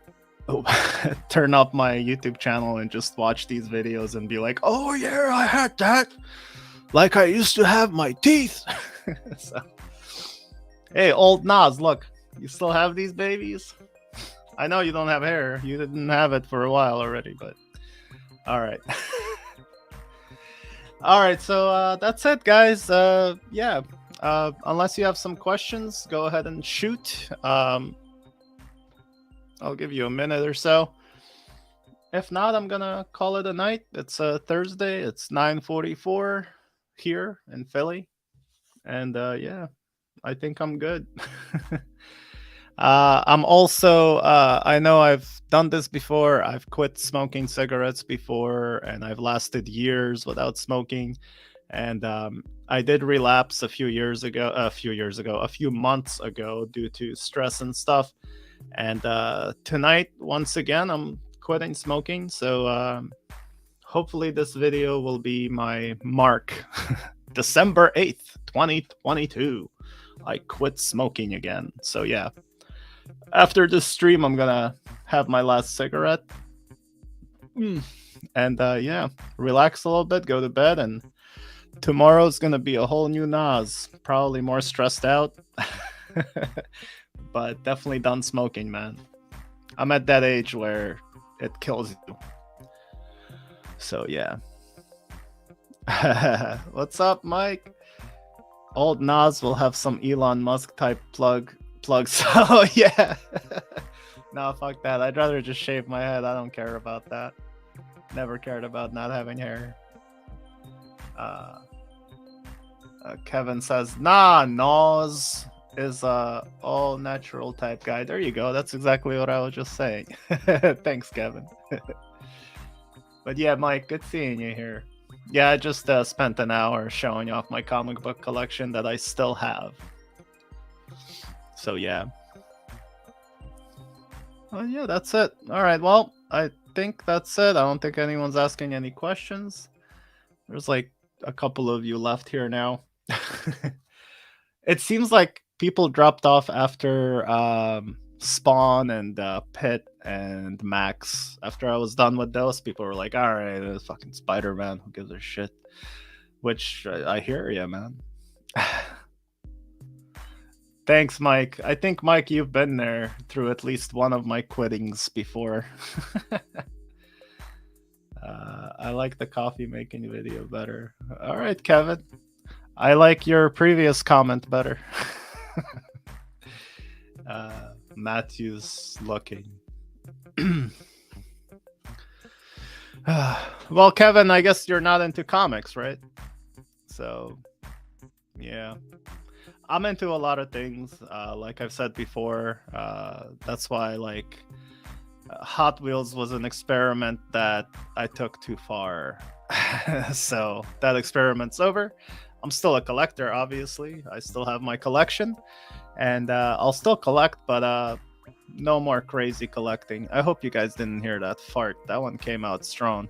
turn up my YouTube channel and just watch these videos and be like, oh yeah, I had that, like I used to have my teeth. So, hey, old Nas, look, you still have these babies? I know you don't have hair. You didn't have it for a while already, but all right. All right, so that's it, guys. Yeah, unless you have some questions, go ahead and shoot. I'll give you a minute or so. If not, I'm gonna call it a night. It's a Thursday. It's 9:44 here in Philly, and yeah, I think I'm good. I'm also. I know I've done this before. I've quit smoking cigarettes before, and I've lasted years without smoking. And I did relapse a few months ago, due to stress and stuff. And tonight, once again, I'm quitting smoking. So hopefully this video will be my mark. December 8th, 2022. I quit smoking again. So yeah. After this stream, I'm gonna have my last cigarette. And yeah, relax a little bit, go to bed, and tomorrow's gonna be a whole new Nas. Probably more stressed out, but definitely done smoking, man. I'm at that age where it kills you. So yeah. What's up, Mike? Old Nas will have some Elon Musk type plugs. Oh yeah. No, fuck that. I'd rather just shave my head. I don't care about that. Never cared about not having hair. Kevin says, nah, Nas is a all natural type guy. There you go. That's exactly what I was just saying. Thanks, Kevin. But yeah, Mike, good seeing you here. Yeah, I just spent an hour showing off my comic book collection that I still have. So yeah. Oh yeah, that's it. All right, well, I think that's it. I don't think anyone's asking any questions. There's like a couple of you left here now. It seems like people dropped off after Spawn and Pit and Max. After I was done with those, people were like, all right, it's fucking Spider-Man. Who gives a shit? Which I hear you, man. Thanks, Mike. I think, Mike, you've been there through at least one of my quittings before. I like the coffee making video better. All right, Kevin. I like your previous comment better. Matthew's looking. Well, Kevin, I guess you're not into comics, right? So, yeah. I'm into a lot of things. Like I've said before, that's why like Hot Wheels was an experiment that I took too far. So that experiment's over. I'm still a collector, obviously. I still have my collection, and I'll still collect, but no more crazy collecting. I hope you guys didn't hear that fart. That one came out strong.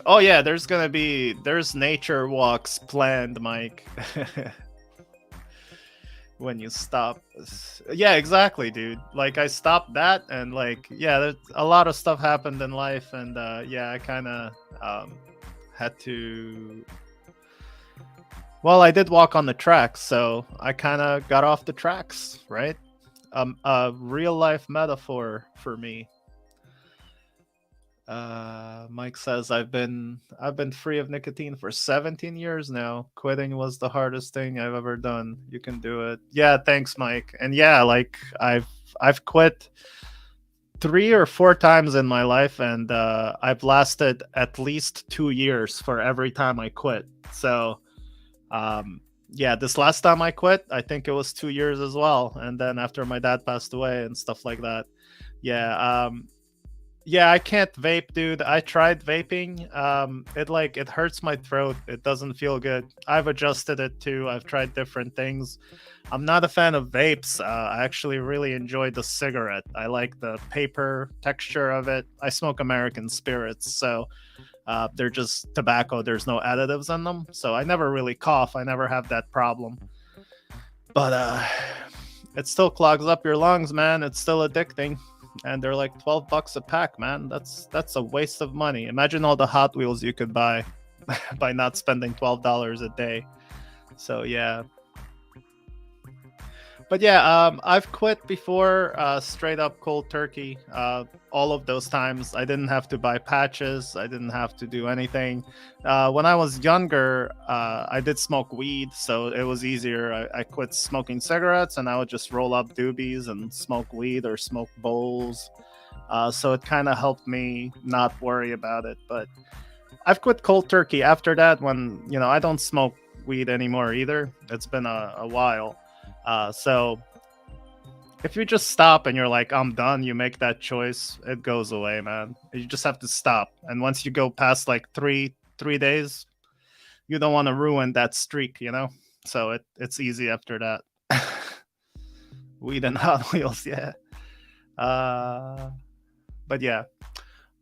Oh yeah, there's nature walks planned, Mike. When you stop. Yeah, exactly, dude. Like I stopped that, and like yeah, a lot of stuff happened in life, and yeah, I kind of had to. Well, I did walk on the tracks, so I kind of got off the tracks, right? A real life metaphor for me. Mike says I've been free of nicotine for 17 years now. Quitting was the hardest thing I've ever done. You can do it. Yeah, thanks, Mike. And yeah, like I've quit 3 or 4 times in my life, and I've lasted at least 2 years for every time I quit. So, yeah, this last time I quit, I think it was 2 years as well. And then after my dad passed away and stuff like that, yeah, yeah, I can't vape, dude. I tried vaping. It hurts my throat. It doesn't feel good. I've adjusted it too. I've tried different things. I'm not a fan of vapes. I actually really enjoy the cigarette. I like the paper texture of it. I smoke American Spirits, so they're just tobacco. There's no additives in them, so I never really cough. I never have that problem. But it still clogs up your lungs, man. It's still addicting. And they're like $12 a pack, man. That's a waste of money. Imagine all the Hot Wheels you could buy by not spending $12 a day. So yeah. But yeah, I've quit before, straight up cold turkey. All of those times, I didn't have to buy patches. I didn't have to do anything. When I was younger, I did smoke weed, so it was easier. I quit smoking cigarettes, and I would just roll up doobies and smoke weed or smoke bowls. So it kind of helped me not worry about it. But I've quit cold turkey after that. When I don't smoke weed anymore either. It's been a while. So if you just stop and you're like, I'm done, you make that choice, it goes away, man. You just have to stop. And once you go past like three days, you don't want to ruin that streak, So it's easy after that. Weed and Hot Wheels, yeah. But yeah.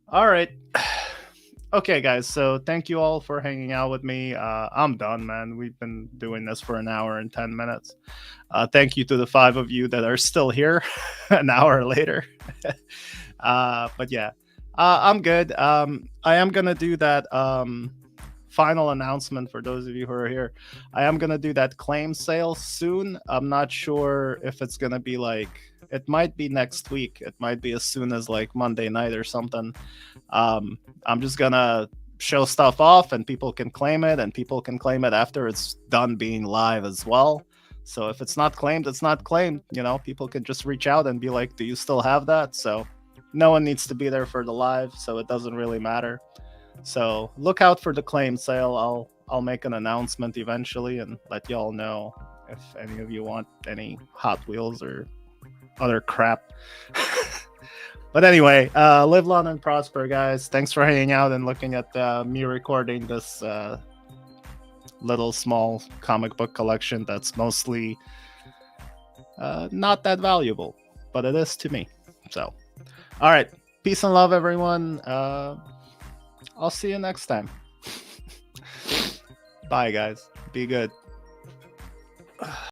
All right. Okay, guys. So thank you all for hanging out with me. I'm done, man. We've been doing this for an hour and 10 minutes. Thank you to the five of you that are still here, an hour later. But yeah, I'm good. I am gonna do that. Final announcement for those of you who are here. I am gonna do that claim sale soon. I'm not sure if it's gonna be like. It might be next week. It might be as soon as like Monday night or something. I'm just gonna show stuff off and people can claim it, and people can claim it after it's done being live as well. So if it's not claimed, it's not claimed. You know, people can just reach out and be like, do you still have that? So no one needs to be there for the live, so it doesn't really matter. So look out for the claim sale. I'll make an announcement eventually and let y'all know if any of you want any Hot Wheels or other crap. But anyway, live long and prosper, guys. Thanks for hanging out and looking at me recording this little small comic book collection that's mostly not that valuable, but it is to me. So, all right. Peace and love, everyone. I'll see you next time. Bye, guys. Be good.